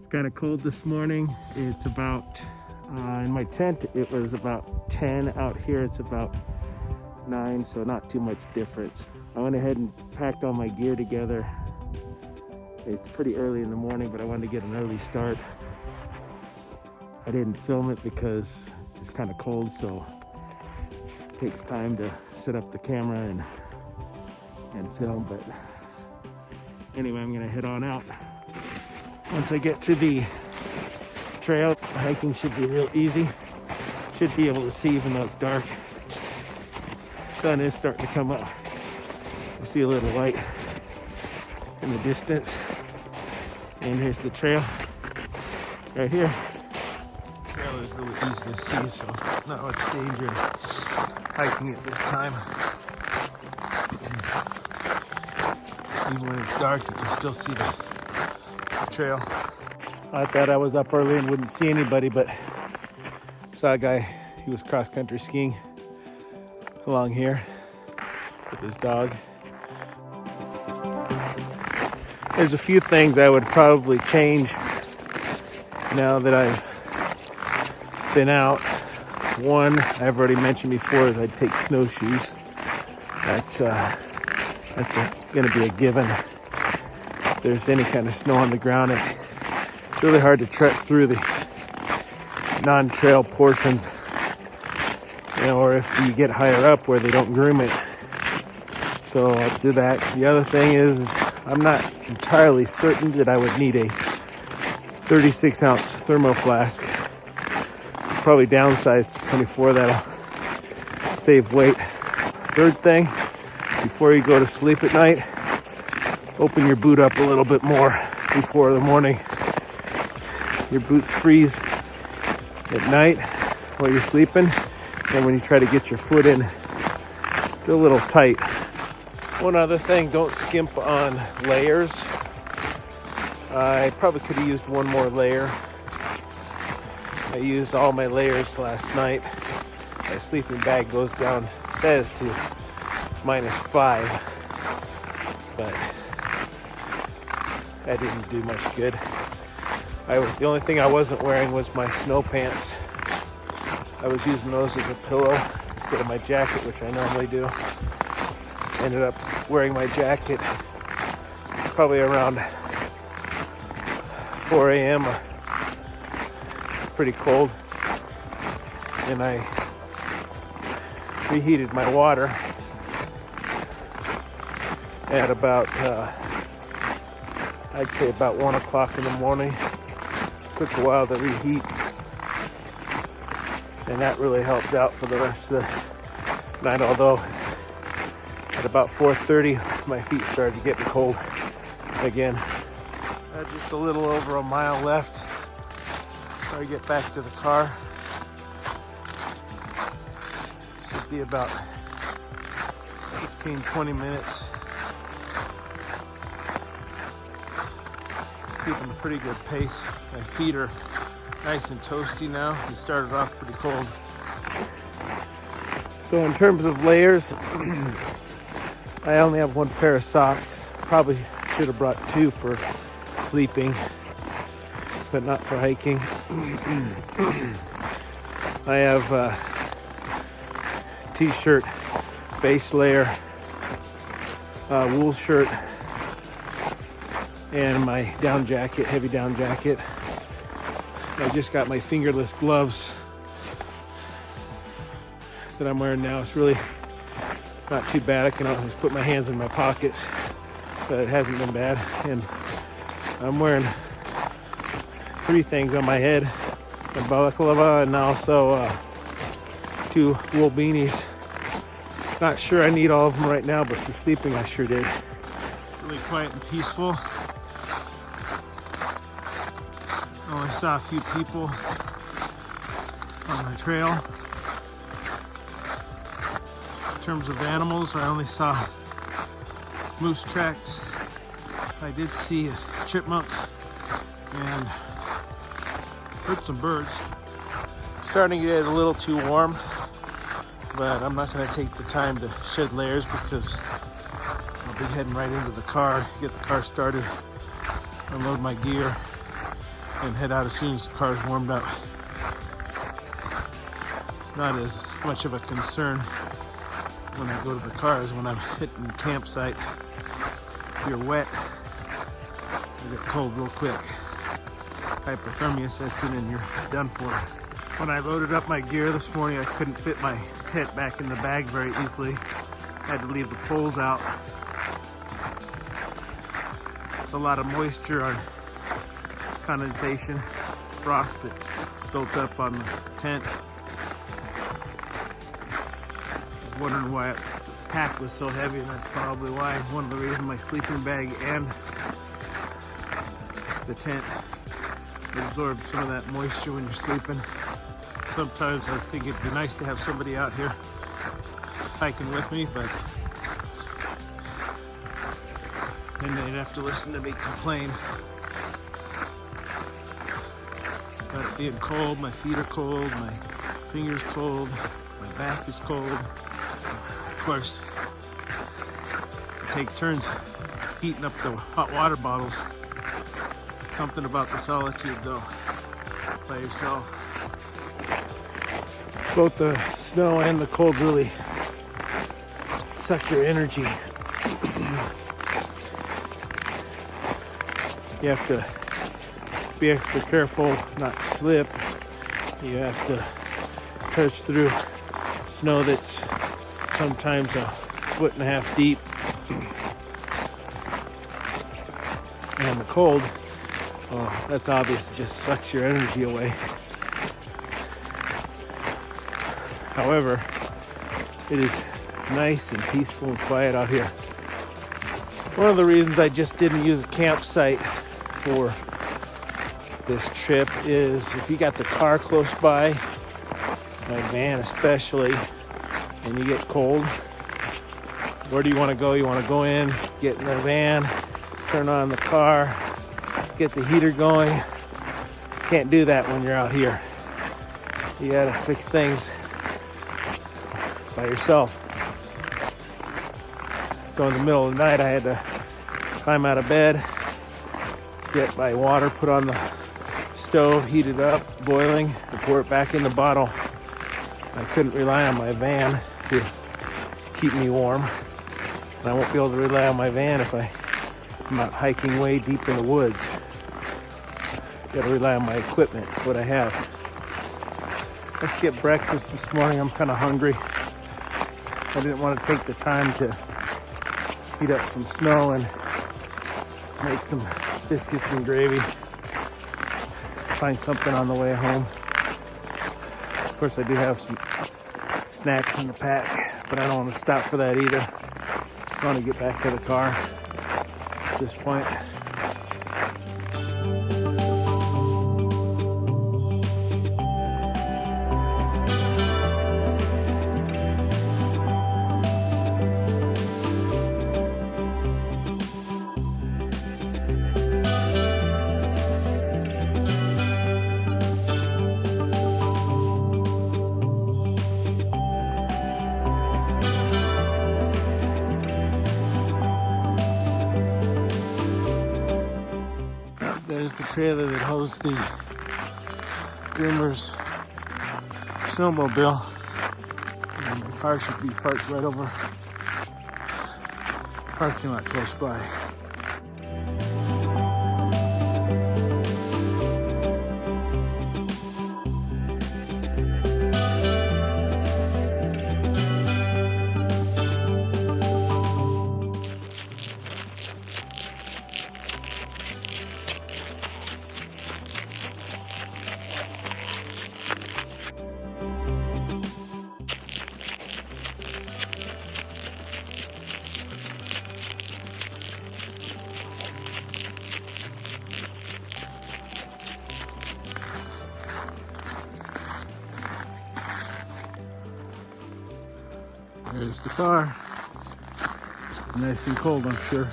It's kind of cold this morning. It's about, in my tent, it was about 10. Out here, it's about 9, so not too much difference. I went ahead and packed all my gear together. It's pretty early in the morning, but I wanted to get an early start. I didn't film it because it's kind of cold, so it takes time to set up the camera and film. But anyway, I'm gonna head on out. Once I get to the trail, hiking should be real easy. Should be able to see even though it's dark. Sun is starting to come up. I see a little light in the distance. And here's the trail right here. The trail is really easy to see, so not much danger in hiking at this time. Even when it's dark, you can still see the trail. I thought I was up early and wouldn't see anybody, but saw a guy. He was cross-country skiing along here with his dog. There's a few things I would probably change now that I've been out. One, I've already mentioned before, is I'd take snowshoes. That's going to be a given. If there's any kind of snow on the ground, it's really hard to trek through the non-trail portions, or if you get higher up where they don't groom it. So I'll do that. The other thing is I'm not entirely certain that I would need a 36-ounce thermo flask. Probably downsize to 24. That'll save weight. Third thing, before you go to sleep at night, open your boot up a little bit more before the morning. Your boots freeze at night while you're sleeping, and when you try to get your foot in, it's a little tight. One other thing, don't skimp on layers. I probably could have used one more layer. I used all my layers last night. My sleeping bag goes down, says to -5, but that didn't do much good. The only thing I wasn't wearing was my snow pants. I was using those as a pillow instead of my jacket, which I normally do. Ended up wearing my jacket probably around 4 a.m. Pretty cold, and I reheated my water at about I'd say about 1 o'clock in the morning. Took a while to reheat, and that really helped out for the rest of the night, although at about 4:30 my feet started getting cold again. Just a little over a mile left before I get back to the car. Should be about 15-20 minutes. Keeping a pretty good pace. My feet are nice and toasty now. They started off pretty cold. So in terms of layers, I only have one pair of socks. Probably should have brought 2 for sleeping, but not for hiking. I have a t-shirt base layer, wool shirt, and my down jacket, heavy down jacket. I just got my fingerless gloves that I'm wearing now. It's really not too bad. I can always put my hands in my pockets, but it hasn't been bad. And I'm wearing 3 things on my head, a balaclava, and also 2 wool beanies. Not sure I need all of them right now, but for sleeping I sure did. Really quiet and peaceful. I saw a few people on the trail. In terms of animals, I only saw moose tracks. I did see a chipmunk and heard some birds. Starting to get a little too warm, but I'm not going to take the time to shed layers because I'll be heading right into the car, get the car started, unload my gear, and head out as soon as the car's warmed up. It's not as much of a concern when I go to the car as when I'm hitting the campsite. If you're wet, you get cold real quick. Hypothermia sets in and you're done for. When I loaded up my gear this morning, I couldn't fit my tent back in the bag very easily. I had to leave the poles out. There's a lot of moisture on condensation, frost that built up on the tent. I was wondering why the pack was so heavy, and that's probably why. One of the reasons my sleeping bag and the tent absorb some of that moisture when you're sleeping. Sometimes I think it'd be nice to have somebody out here hiking with me, but then they'd have to listen to me complain about it being cold. My feet are cold, my fingers cold, my back is cold. Of course, to take turns heating up the hot water bottles. Something about the solitude though, by yourself. Both the snow and the cold really suck your energy. You have to be extra careful not to slip. You have to trudge through snow that's sometimes 1.5 feet deep. And the cold, well, that's obvious, it just sucks your energy away. However, it is nice and peaceful and quiet out here. One of the reasons I just didn't use a campsite for this trip is if you got the car close by, my van especially, and you get cold, where do you want to go? You want to go in, get in the van, turn on the car, get the heater going. Can't do that when you're out here. You gotta fix things by yourself. So in the middle of the night I had to climb out of bed, get my water put on the stove, heat it up, boiling, and pour it back in the bottle. I couldn't rely on my van to keep me warm. And I won't be able to rely on my van if I'm out hiking way deep in the woods. Gotta rely on my equipment, it's what I have. Let's get breakfast this morning. I'm kind of hungry. I didn't want to take the time to heat up some snow and make some biscuits and gravy. Find something on the way home. Of course, I do have some snacks in the pack, but I don't want to stop for that either. Just want to get back to the car at this point. There's the trailer that holds the Dreamer's snowmobile. And the car should be parked right over parking lot close by. There's the car. Nice and cold, I'm sure.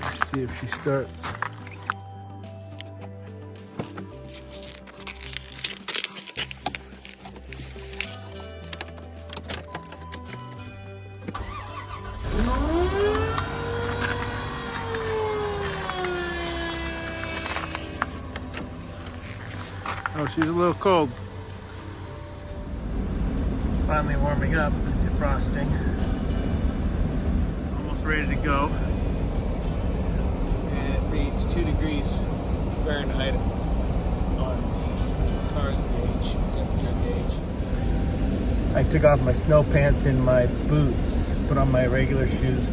Let's see if she starts. she's a little cold. Finally warming up, defrosting. Almost ready to go. And it reads 2 degrees Fahrenheit on the car's gauge, temperature gauge. I took off my snow pants and my boots, put on my regular shoes.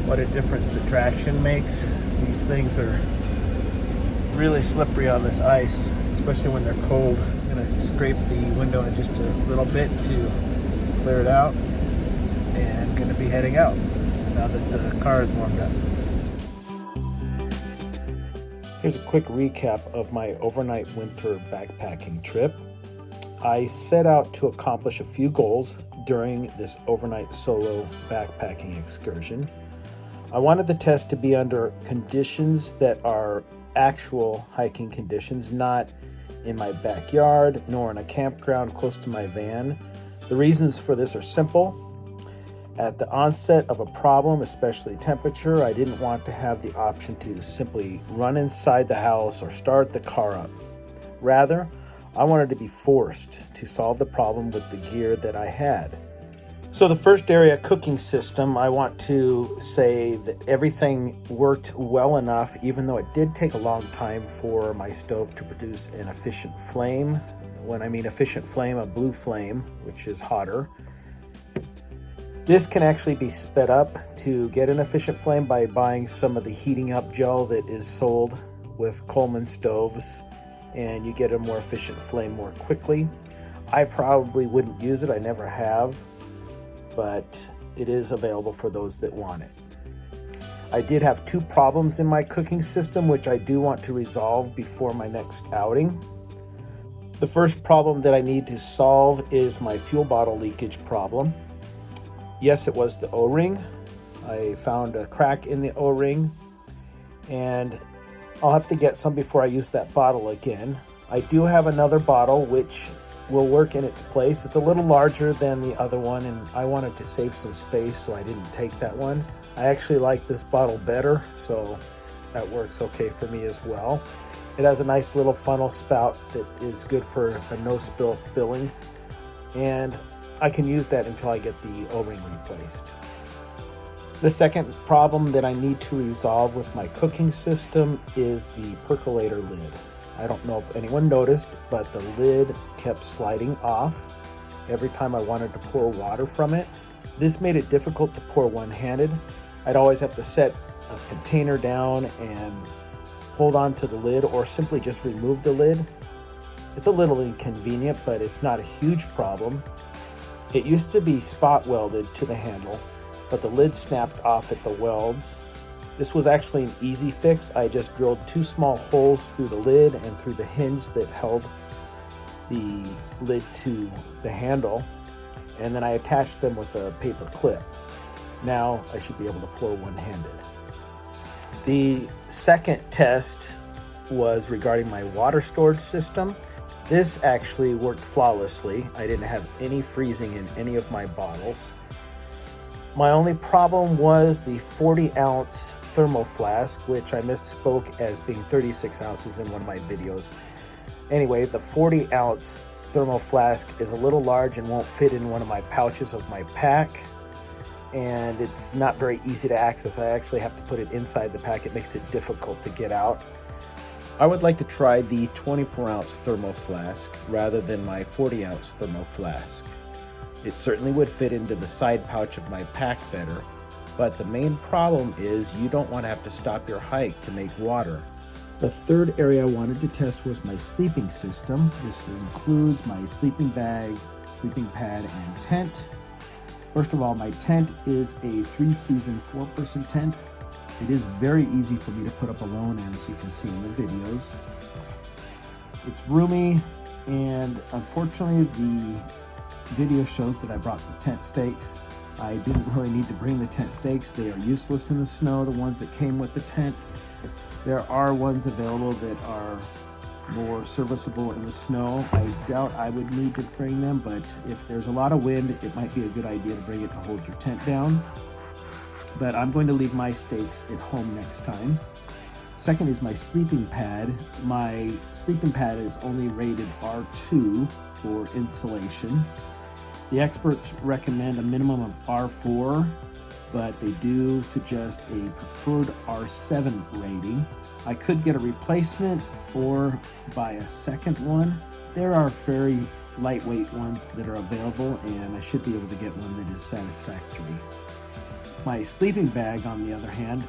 What a difference the traction makes. These things are really slippery on this ice, especially when they're cold. I'm gonna scrape the window in just a little bit to clear it out, and gonna be heading out now that the car is warmed up. Here's a quick recap of my overnight winter backpacking trip. I set out to accomplish a few goals during this overnight solo backpacking excursion. I wanted the test to be under conditions that are actual hiking conditions, not in my backyard nor in a campground close to my van. The reasons for this are simple. At the onset of a problem, especially temperature, I didn't want to have the option to simply run inside the house or start the car up. Rather, I wanted to be forced to solve the problem with the gear that I had. So the first area, cooking system, I want to say that everything worked well enough, even though it did take a long time for my stove to produce an efficient flame. When I mean efficient flame, a blue flame, which is hotter. This can actually be sped up to get an efficient flame by buying some of the heating up gel that is sold with Coleman stoves, and you get a more efficient flame more quickly. I probably wouldn't use it, I never have, but it is available for those that want it. I did have 2 problems in my cooking system, which I do want to resolve before my next outing. The first problem that I need to solve is my fuel bottle leakage problem. Yes, it was the O-ring. I found a crack in the O-ring, and I'll have to get some before I use that bottle again. I do have another bottle which will work in its place. It's a little larger than the other one, and I wanted to save some space, so I didn't take that one. I actually like this bottle better, so that works okay for me as well. It has a nice little funnel spout that is good for a no-spill filling, and I can use that until I get the O-ring replaced. The second problem that I need to resolve with my cooking system is the percolator lid. I don't know if anyone noticed, but the lid kept sliding off every time I wanted to pour water from it. This made it difficult to pour one-handed. I'd always have to set a container down and hold on to the lid, or simply just remove the lid. It's a little inconvenient, but it's not a huge problem. It used to be spot welded to the handle, but the lid snapped off at the welds. This was actually an easy fix. I just drilled 2 small holes through the lid and through the hinge that held the lid to the handle, and then I attached them with a paper clip. Now I should be able to pour one-handed. The second test was regarding my water storage system. This actually worked flawlessly. I didn't have any freezing in any of my bottles. My only problem was the 40-ounce thermo flask, which I misspoke as being 36 ounces in one of my videos. Anyway, the 40-ounce thermo flask is a little large and won't fit in one of my pouches of my pack, and it's not very easy to access. I actually have to put it inside the pack. It makes it difficult to get out. I would like to try the 24-ounce thermo flask rather than my 40-ounce thermo flask. It certainly would fit into the side pouch of my pack better, but the main problem is you don't want to have to stop your hike to make water. The third area I wanted to test was my sleeping system. This includes my sleeping bag, sleeping pad, and tent. First of all, my tent is a 3-season 4-person tent. It is very easy for me to put up alone, as you can see in the videos. It's roomy, and unfortunately the video shows that I brought the tent stakes. I didn't really need to bring the tent stakes. They are useless in the snow, the ones that came with the tent. There are ones available that are more serviceable in the snow. I doubt I would need to bring them, but if there's a lot of wind, it might be a good idea to bring it to hold your tent down. But I'm going to leave my stakes at home next time. Second is my sleeping pad. My sleeping pad is only rated R2 for insulation. The experts recommend a minimum of R4, but they do suggest a preferred R7 rating. I could get a replacement or buy a second one. There are very lightweight ones that are available, and I should be able to get one that is satisfactory. My sleeping bag, on the other hand,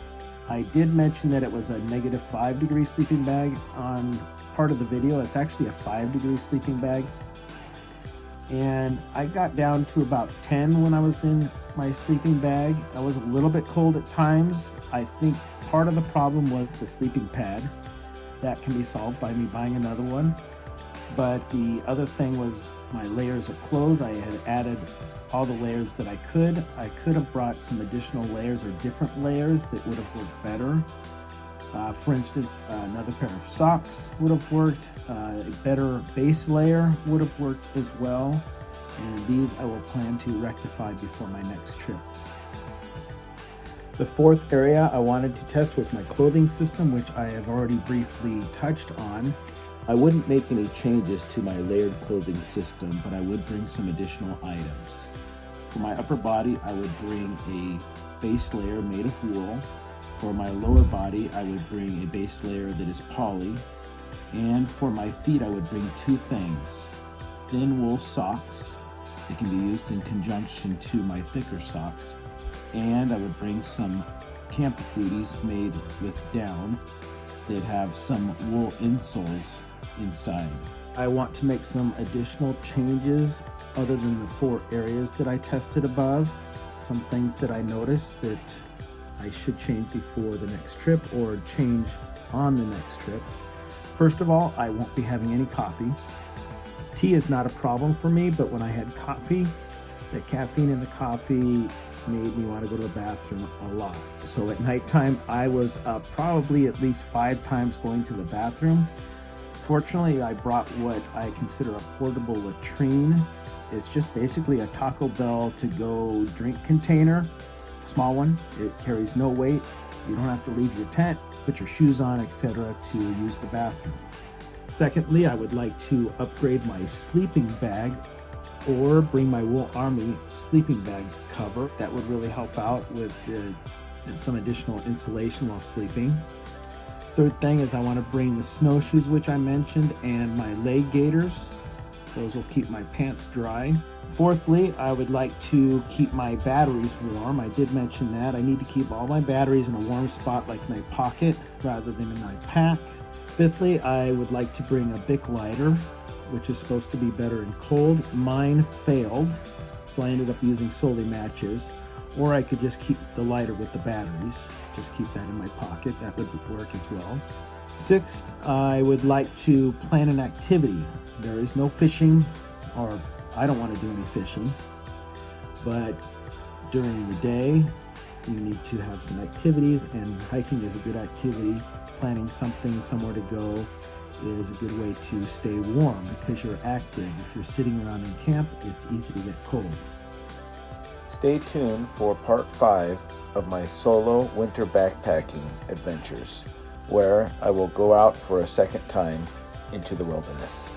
I did mention that it was a -5-degree sleeping bag on part of the video. It's actually a 5-degree sleeping bag. And I got down to about 10 when I was in my sleeping bag. I was a little bit cold at times. I think part of the problem was the sleeping pad. That can be solved by me buying another one. But the other thing was my layers of clothes. I had added all the layers that I could. I could have brought some additional layers or different layers that would have worked better. For instance, another pair of socks would have worked. A better base layer would have worked as well. And these I will plan to rectify before my next trip. The fourth area I wanted to test was my clothing system, which I have already briefly touched on. I wouldn't make any changes to my layered clothing system, but I would bring some additional items. For my upper body, I would bring a base layer made of wool. For my lower body, I would bring a base layer that is poly. And for my feet, I would bring two things. Thin wool socks that can be used in conjunction to my thicker socks. And I would bring some camp booties made with down that have some wool insoles inside. I want to make some additional changes other than the 4 areas that I tested above. Some things that I noticed that I should change before the next trip or change on the next trip. First of all, I won't be having any coffee. Tea is not a problem for me, but when I had coffee, the caffeine in the coffee made me want to go to the bathroom a lot. So at nighttime, I was up probably at least 5 times going to the bathroom. Fortunately, I brought what I consider a portable latrine. It's just basically a Taco Bell to-go drink container, small one. It carries no weight. You don't have to leave your tent, put your shoes on, etc. to use the bathroom. Secondly, I would like to upgrade my sleeping bag or bring my Wool Army sleeping bag cover. That would really help out with some additional insulation while sleeping. Third thing is I want to bring the snowshoes, which I mentioned, and my leg gaiters. Those will keep my pants dry. Fourthly, I would like to keep my batteries warm. I did mention that. I need to keep all my batteries in a warm spot like my pocket rather than in my pack. Fifthly, I would like to bring a Bic lighter, which is supposed to be better in cold. Mine failed, so I ended up using solely matches. Or I could just keep the lighter with the batteries. Just keep that in my pocket. That would work as well. Sixth, I would like to plan an activity. There is no fishing, or I don't want to do any fishing. But during the day, you need to have some activities, and hiking is a good activity. Planning something, somewhere to go, is a good way to stay warm because you're active. If you're sitting around in camp, it's easy to get cold. Stay tuned for part 5 of my solo winter backpacking adventures, where I will go out for a second time into the wilderness.